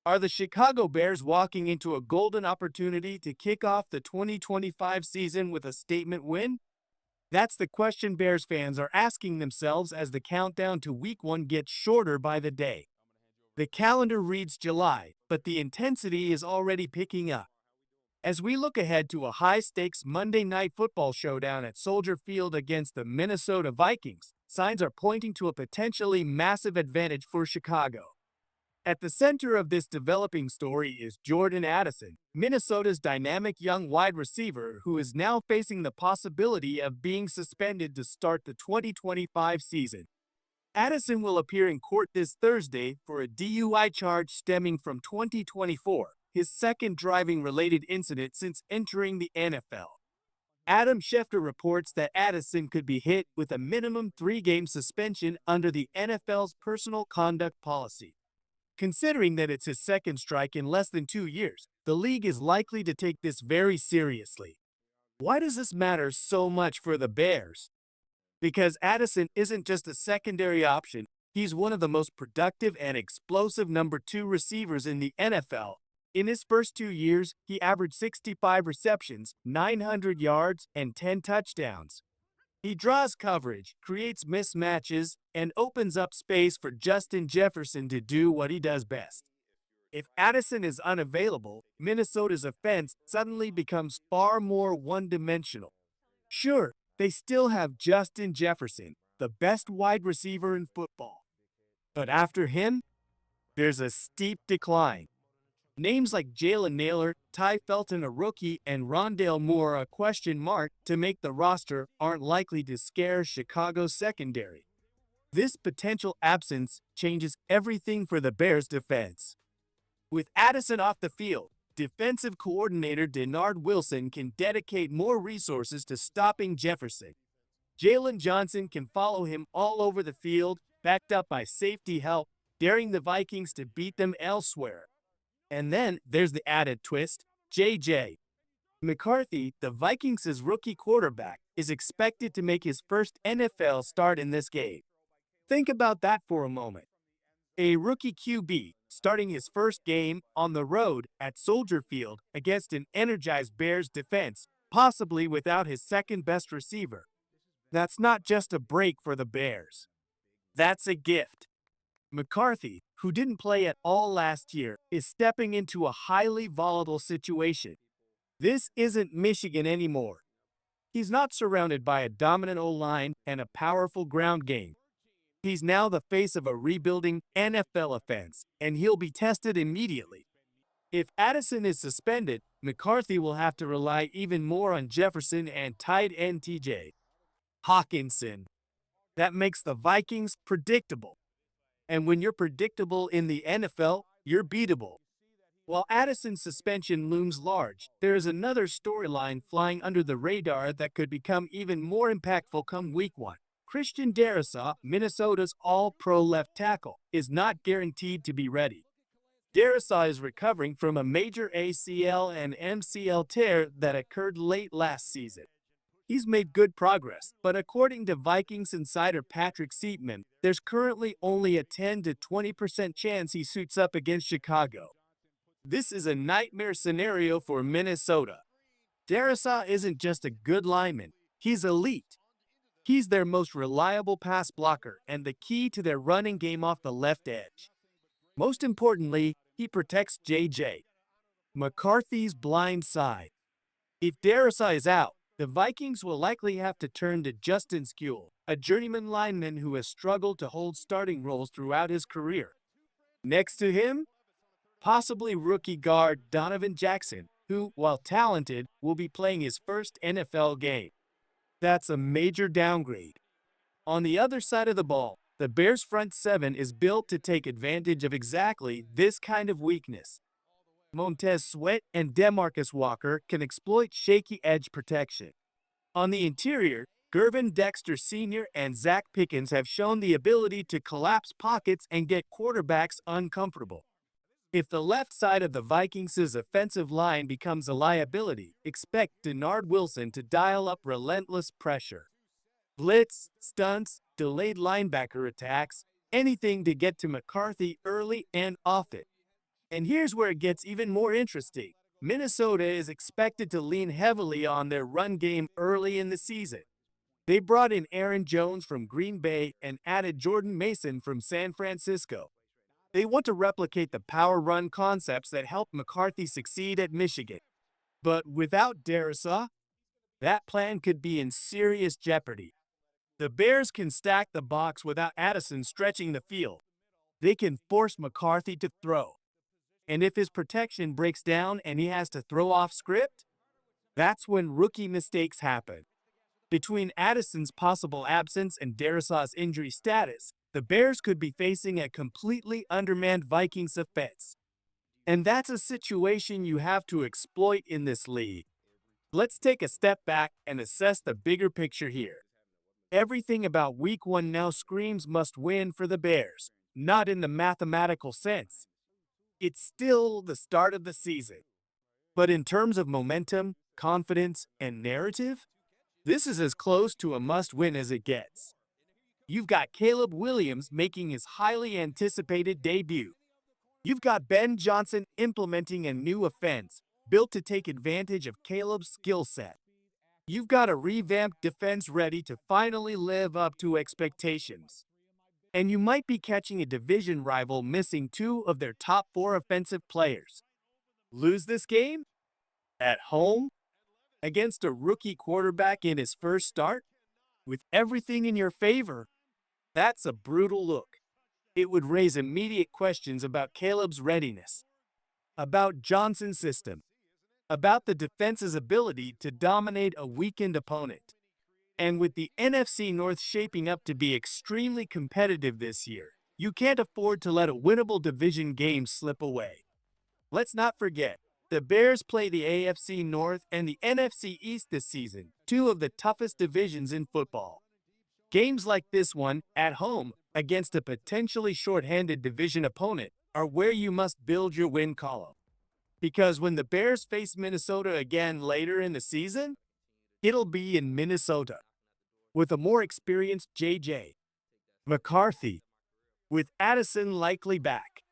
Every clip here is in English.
Are the Chicago Bears walking into a golden opportunity to kick off the 2025 season with a statement win? That's the question Bears fans are asking themselves as the countdown to Week 1 gets shorter by the day. The calendar reads July, but the intensity is already picking up. As we look ahead to a high-stakes Monday Night Football showdown at Soldier Field against the Minnesota Vikings, signs are pointing to a potentially massive advantage for Chicago. At the center of this developing story is Jordan Addison, Minnesota's dynamic young wide receiver who is now facing the possibility of being suspended to start the 2025 season. Addison will appear in court this Thursday for a DUI charge stemming from 2024, his second driving-related incident since entering the NFL. Adam Schefter reports that Addison could be hit with a minimum 3-game suspension under the NFL's personal conduct policy. Considering that it's his second strike in less than 2 years, the league is likely to take this very seriously. Why does this matter so much for the Bears? Because Addison isn't just a secondary option, he's one of the most productive and explosive number 2 receivers in the NFL. In his first 2 years, he averaged 65 receptions, 900 yards, and 10 touchdowns. He draws coverage, creates mismatches, and opens up space for Justin Jefferson to do what he does best. If Addison is unavailable, Minnesota's offense suddenly becomes far more one-dimensional. Sure, they still have Justin Jefferson, the best wide receiver in football. But after him, there's a steep decline. Names like Jalen Nailor, Ty Felton a rookie, and Rondale Moore a question mark to make the roster aren't likely to scare Chicago's secondary. This potential absence changes everything for the Bears' defense. With Addison off the field, defensive coordinator Denard Wilson can dedicate more resources to stopping Jefferson. Jalen Johnson can follow him all over the field, backed up by safety help, daring the Vikings to beat them elsewhere. And then there's the added twist, J.J. McCarthy, the Vikings' rookie quarterback, is expected to make his first NFL start in this game. Think about that for a moment. A rookie QB starting his first game on the road at Soldier Field against an energized Bears defense, possibly without his second-best receiver. That's not just a break for the Bears. That's a gift. McCarthy, who didn't play at all last year, is stepping into a highly volatile situation. This isn't Michigan anymore. He's not surrounded by a dominant O-line and a powerful ground game. He's now the face of a rebuilding NFL offense, and he'll be tested immediately. If Addison is suspended, McCarthy will have to rely even more on Jefferson and tight end T.J. Hawkinson. That makes the Vikings predictable. And when you're predictable in the NFL, you're beatable. While Addison's suspension looms large, there is another storyline flying under the radar that could become even more impactful come Week 1. Christian Darasaw, Minnesota's all-pro left tackle, is not guaranteed to be ready. Darasaw is recovering from a major ACL and MCL tear that occurred late last season. He's made good progress, but according to Vikings insider Patrick Seatman, there's currently only a 10 to 20% chance he suits up against Chicago. This is a nightmare scenario for Minnesota. Darasaw isn't just a good lineman, he's elite. He's their most reliable pass blocker and the key to their running game off the left edge. Most importantly, he protects J.J. McCarthy's blind side. If Darasaw is out, the Vikings will likely have to turn to Justin Skule, a journeyman lineman who has struggled to hold starting roles throughout his career. Next to him, possibly rookie guard Donovan Jackson, who, while talented, will be playing his first NFL game. That's a major downgrade. On the other side of the ball, the Bears' front seven is built to take advantage of exactly this kind of weakness. Montez Sweat and DeMarcus Walker can exploit shaky edge protection. On the interior, Gervin Dexter Sr. and Zach Pickens have shown the ability to collapse pockets and get quarterbacks uncomfortable. If the left side of the Vikings' offensive line becomes a liability, expect Denard Wilson to dial up relentless pressure. Blitz, stunts, delayed linebacker attacks, anything to get to McCarthy early and often. And here's where it gets even more interesting. Minnesota is expected to lean heavily on their run game early in the season. They brought in Aaron Jones from Green Bay and added Jordan Mason from San Francisco. They want to replicate the power run concepts that helped McCarthy succeed at Michigan. But without Darasaw, that plan could be in serious jeopardy. The Bears can stack the box without Addison stretching the field. They can force McCarthy to throw. And if his protection breaks down and he has to throw off script, that's when rookie mistakes happen. Between Addison's possible absence and Darasaw's injury status, the Bears could be facing a completely undermanned Vikings offense. And that's a situation you have to exploit in this league. Let's take a step back and assess the bigger picture here. Everything about Week 1 now screams must win for the Bears, not in the mathematical sense. It's still the start of the season. But in terms of momentum, confidence, and narrative, this is as close to a must-win as it gets. You've got Caleb Williams making his highly anticipated debut. You've got Ben Johnson implementing a new offense, built to take advantage of Caleb's skill set. You've got a revamped defense ready to finally live up to expectations. And you might be catching a division rival missing two of their top four offensive players. Lose this game? At home? Against a rookie quarterback in his first start? With everything in your favor? That's a brutal look. It would raise immediate questions about Caleb's readiness, about Johnson's system, about the defense's ability to dominate a weakened opponent. And with the NFC North shaping up to be extremely competitive this year, you can't afford to let a winnable division game slip away. Let's not forget, the Bears play the AFC North and the NFC East this season, two of the toughest divisions in football. Games like this one, at home, against a potentially short-handed division opponent, are where you must build your win column. Because when the Bears face Minnesota again later in the season, it'll be in Minnesota, with a more experienced J.J. McCarthy, with Addison likely back,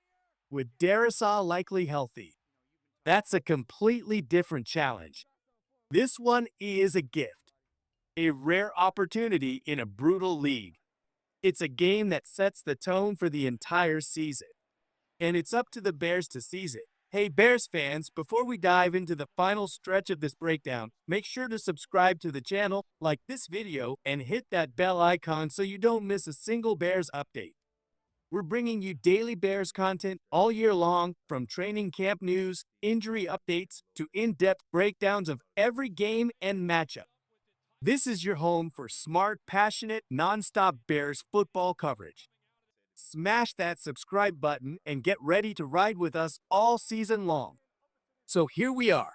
with Darasaw likely healthy. That's a completely different challenge. This one is a gift, a rare opportunity in a brutal league. It's a game that sets the tone for the entire season, and it's up to the Bears to seize it. Hey Bears fans, before we dive into the final stretch of this breakdown, make sure to subscribe to the channel, like this video, and hit that bell icon so you don't miss a single Bears update. We're bringing you daily Bears content all year long, from training camp news, injury updates, to in-depth breakdowns of every game and matchup. This is your home for smart, passionate, non-stop Bears football coverage. Smash that subscribe button and get ready to ride with us all season long. So here we are.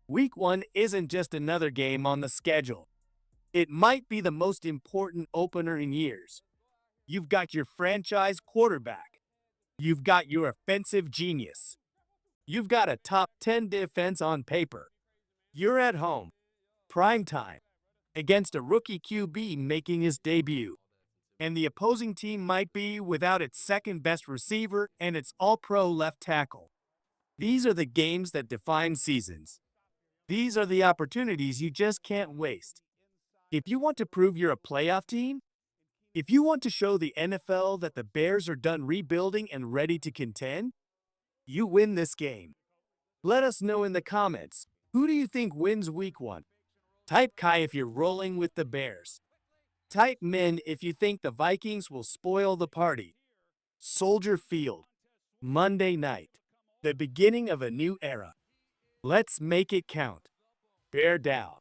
Week 1 isn't just another game on the schedule. It might be the most important opener in years. You've got your franchise quarterback. You've got your offensive genius. You've got a top 10 defense on paper. You're at home, prime time, against a rookie QB making his debut. And the opposing team might be without its second best receiver and its all-pro left tackle. These are the games that define seasons. These are the opportunities you just can't waste. If you want to prove you're a playoff team, if you want to show the NFL that the Bears are done rebuilding and ready to contend, you win this game. Let us know in the comments, who do you think wins Week 1? Type Kai if you're rolling with the Bears. Type Min if you think the Vikings will spoil the party. Soldier Field, Monday night, the beginning of a new era. Let's make it count. Bear down.